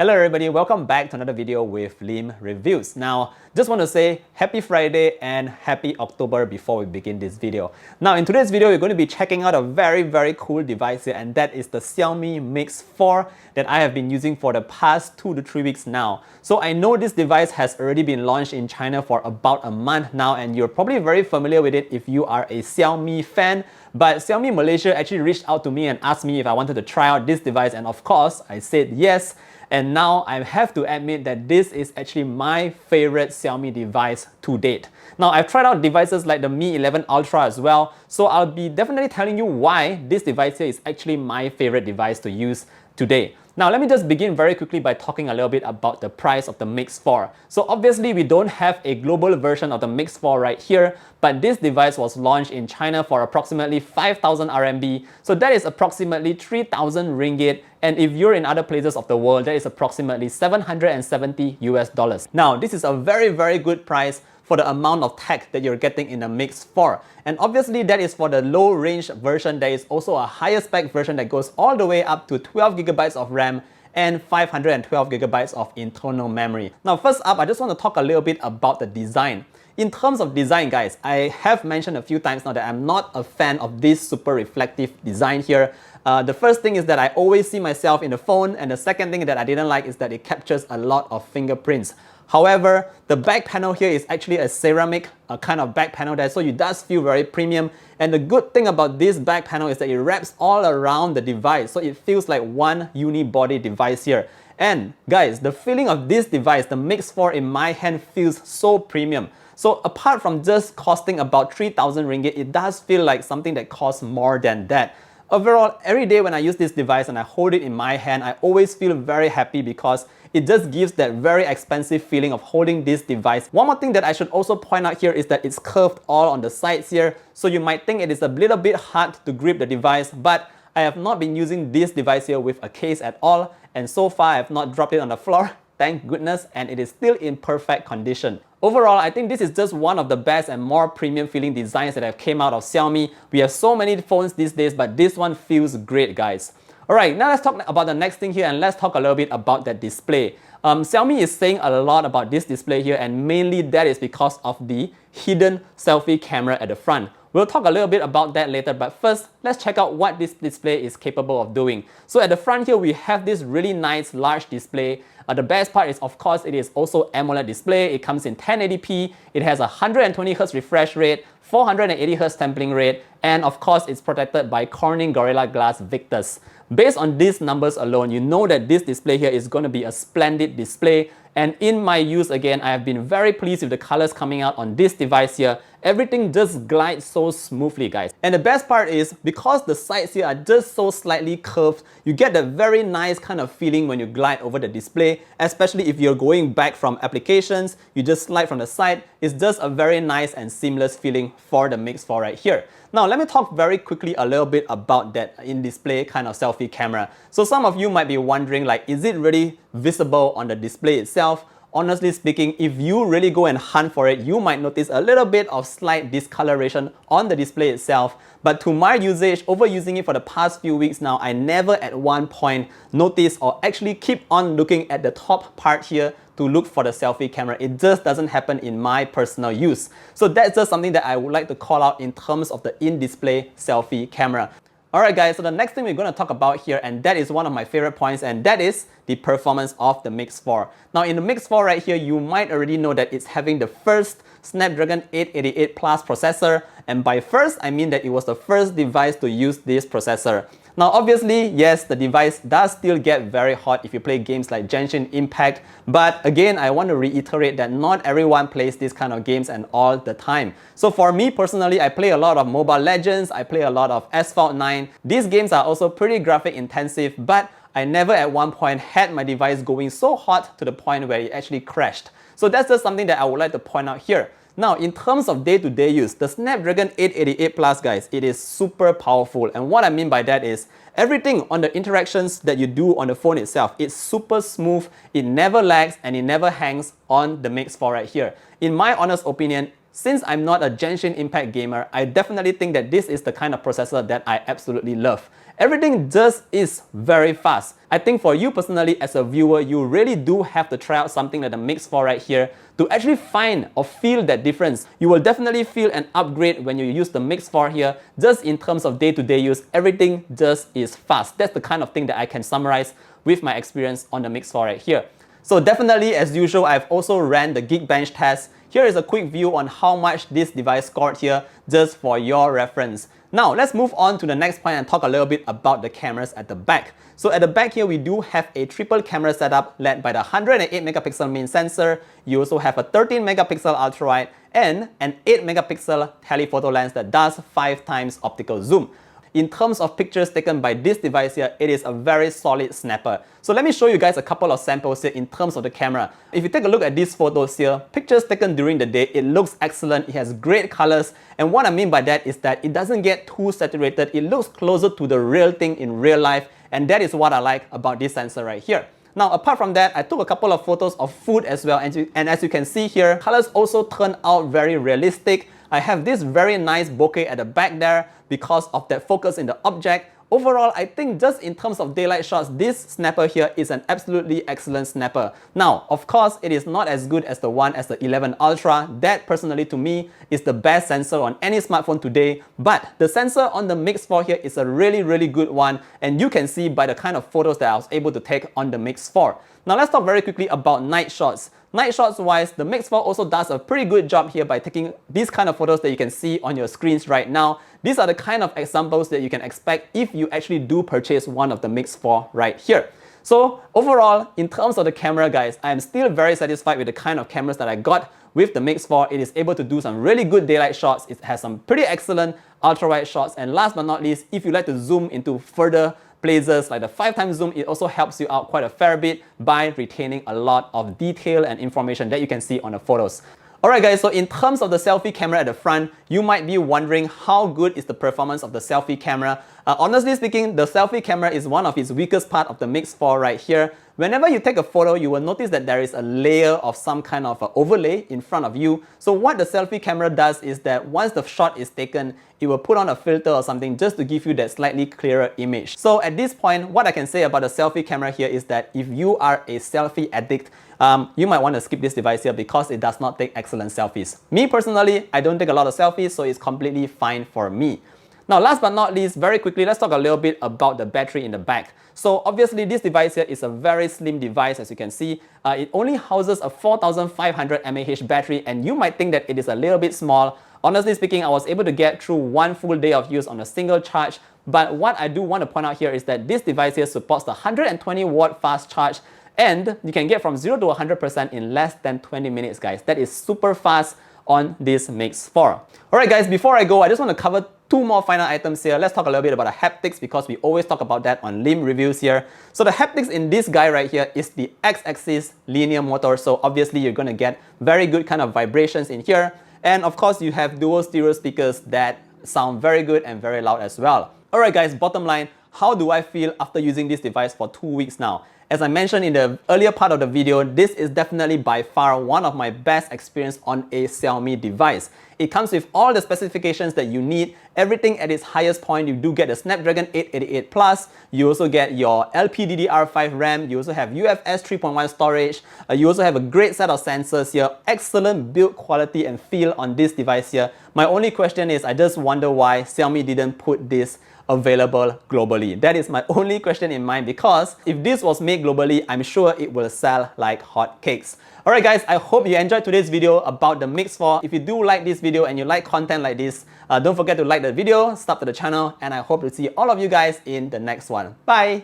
Hello everybody, welcome back to another video with Lim Reviews. Now, just want to say happy Friday and happy October before we begin this video. Now, in today's video, we're going to be checking out a very cool device here, and that is the Xiaomi Mix 4 that I have been using for the past 2 to 3 weeks now. So I know this device has already been launched in China for about a month now, and you're probably very familiar with it if you are a Xiaomi fan. But Xiaomi Malaysia actually reached out to me and asked me if I wanted to try out this device, and of course, I said yes. And now I have to admit that this is actually my favorite Xiaomi device to date. Now, I've tried out devices like the Mi 11 Ultra as well, so I'll be definitely telling you why this device here is actually my favorite device to use today. Now, let me just begin very quickly by talking a little bit about the price of the Mix 4. So obviously, we don't have a global version of the Mix 4 right here, but this device was launched in China for approximately 5,000 RMB. So that is approximately 3,000 ringgit. And if you're in other places of the world, that is approximately 770 US dollars. Now, this is a very good price for the amount of tech that you're getting in the Mix 4. And obviously that is for the low range version. There is also a higher spec version that goes all the way up to 12 gigabytes of RAM and 512 gigabytes of internal memory. Now, first up, I just want to talk a little bit about the design. In terms of design, guys, I have mentioned a few times now that I'm not a fan of this super reflective design here. The first thing is that I always see myself in the phone, and the second thing that I didn't like is that it captures a lot of fingerprints. However, the back panel here is actually a ceramic kind of back panel there, so it does feel very premium. And the good thing about this back panel is that it wraps all around the device, so it feels like one unibody device here. And guys, the feeling of this device, the Mix 4 in my hand, feels so premium. So apart from just costing about 3,000 ringgit, it does feel like something that costs more than that. Overall, every day when I use this device and I hold it in my hand, I always feel very happy because it just gives that very expensive feeling of holding this device. One more thing that I should also point out here is that it's curved all on the sides here. So you might think it is a little bit hard to grip the device, but I have not been using this device here with a case at all. And so far, I have not dropped it on the floor. Thank goodness, and it is still in perfect condition. Overall, I think this is just one of the best and more premium feeling designs that have came out of Xiaomi. We have so many phones these days, but this one feels great, guys. Alright, now let's talk about the next thing here, and let's talk a little bit about that display. Xiaomi is saying a lot about this display here, and mainly that is because of the hidden selfie camera at the front. We'll talk a little bit about that later, but first, let's check out what this display is capable of doing. So at the front here, we have this really nice large display. The best part is, of course, it is also AMOLED display. It comes in 1080p, it has a 120Hz refresh rate, 480Hz sampling rate, and of course, it's protected by Corning Gorilla Glass Victus. Based on these numbers alone, you know that this display here is going to be a splendid display. And in my use, again, I have been very pleased with the colors coming out on this device here. Everything just glides so smoothly, guys. And the best part is, because the sides here are just so slightly curved, you get that very nice kind of feeling when you glide over the display, especially if you're going back from applications, you just slide from the side. It's just a very nice and seamless feeling for the Mix 4 right here. Now, let me talk very quickly a little bit about that in-display kind of selfie camera. So some of you might be wondering, like, is it really visible on the display itself? Honestly speaking, if you really go and hunt for it, you might notice a little bit of slight discoloration on the display itself. But to my usage, overusing it for the past few weeks now, I never at one point notice or actually keep on looking at the top part here to look for the selfie camera. It just doesn't happen in my personal use. So that's just something that I would like to call out in terms of the in-display selfie camera. Alright guys, so the next thing we're going to talk about here, and that is one of my favorite points, and that is the performance of the Mix 4. Now in the Mix 4 right here, you might already know that it's having the first Snapdragon 888 Plus processor, and by first, I mean that it was the first device to use this processor. Now obviously, yes, the device does still get very hot if you play games like Genshin Impact, but again, I want to reiterate that not everyone plays these kind of games and all the time. So for me personally, I play a lot of Mobile Legends, I play a lot of Asphalt 9. These games are also pretty graphic intensive, but I never at one point had my device going so hot to the point where it actually crashed. So that's just something that I would like to point out here. Now, in terms of day-to-day use, the Snapdragon 888 Plus, guys, it is super powerful. And what I mean by that is, everything on the interactions that you do on the phone itself, it's super smooth, it never lags, and it never hangs on the Mix 4 right here. In my honest opinion, since I'm not a Genshin Impact gamer, I definitely think that this is the kind of processor that I absolutely love. Everything just is very fast. I think for you personally as a viewer, you really do have to try out something like the Mix 4 right here to actually find or feel that difference. You will definitely feel an upgrade when you use the Mix 4 here. Just in terms of day-to-day use, everything just is fast. That's the kind of thing that I can summarize with my experience on the Mix 4 right here. So definitely, as usual, I've also ran the Geekbench test. Here is a quick view on how much this device scored here, just for your reference. Now, let's move on to the next point and talk a little bit about the cameras at the back. So at the back here, we do have a triple camera setup led by the 108 megapixel main sensor. You also have a 13 megapixel ultrawide and an 8 megapixel telephoto lens that does 5 times optical zoom. In terms of pictures taken by this device here, it is a very solid snapper. So let me show you guys a couple of samples here in terms of the camera. If you take a look at these photos here, pictures taken during the day, it looks excellent. It has great colors. And what I mean by that is that it doesn't get too saturated. It looks closer to the real thing in real life. And that is what I like about this sensor right here. Now, apart from that, I took a couple of photos of food as well. And as you can see here, colors also turn out very realistic. I have this very nice bokeh at the back there because of that focus in the object. Overall, I think just in terms of daylight shots, this snapper here is an absolutely excellent snapper. Now, of course, it is not as good as the one as the 11 Ultra. That personally to me is the best sensor on any smartphone today. But the sensor on the Mix 4 here is a really good one. And you can see by the kind of photos that I was able to take on the Mix 4. Now let's talk very quickly about night shots. Night shots wise, the Mix 4 also does a pretty good job here by taking these kind of photos that you can see on your screens right now. These are the kind of examples that you can expect if you actually do purchase one of the Mix 4 right here. So overall, in terms of the camera guys, I am still very satisfied with the kind of cameras that I got with the Mix 4. It is able to do some really good daylight shots. It has some pretty excellent ultra-wide shots. And last but not least, if you like to zoom into further places like the 5 times zoom, it also helps you out quite a fair bit by retaining a lot of detail and information that you can see on the photos. Alright guys, so in terms of the selfie camera at the front, you might be wondering how good is the performance of the selfie camera. Honestly speaking, the selfie camera is one of its weakest part of the Mix 4 right here. Whenever you take a photo, you will notice that there is a layer of some kind of overlay in front of you. So what the selfie camera does is that once the shot is taken, it will put on a filter or something just to give you that slightly clearer image. So at this point, what I can say about the selfie camera here is that if you are a selfie addict, you might want to skip this device here because it does not take excellent selfies. Me personally, I don't take a lot of selfies, so it's completely fine for me. Now, last but not least, very quickly, let's talk a little bit about the battery in the back. So obviously, this device here is a very slim device, as you can see. It only houses a 4500 mAh battery, and you might think that it is a little bit small. Honestly speaking, I was able to get through one full day of use on a single charge. But what I do want to point out here is that this device here supports the 120 watt fast charge, and you can get from 0 to 100% in less than 20 minutes, guys. That is super fast on this Mix 4. Alright guys, before I go, I just want to cover 2 more final items here. Let's talk a little bit about the haptics because we always talk about that on Lim reviews here. So the haptics in this guy right here is the X-axis linear motor. So obviously you're going to get very good kind of vibrations in here. And of course you have dual stereo speakers that sound very good and very loud as well. Alright guys, bottom line, how do I feel after using this device for 2 weeks now? As I mentioned in the earlier part of the video, this is definitely by far one of my best experience on a Xiaomi device. It comes with all the specifications that you need, everything at its highest point. You do get the Snapdragon 888 Plus, you also get your LPDDR5 RAM, you also have UFS 3.1 storage, you also have a great set of sensors here, excellent build quality and feel on this device here. My only question is, I just wonder why Xiaomi didn't put this available globally. That is my only question in mind, because if this was made globally, I'm sure it will sell like hotcakes. Alright guys, I hope you enjoyed today's video about the Mix 4. If you do like this video and you like content like this, don't forget to like the video, sub to the channel, and I hope to see all of you guys in the next one. Bye!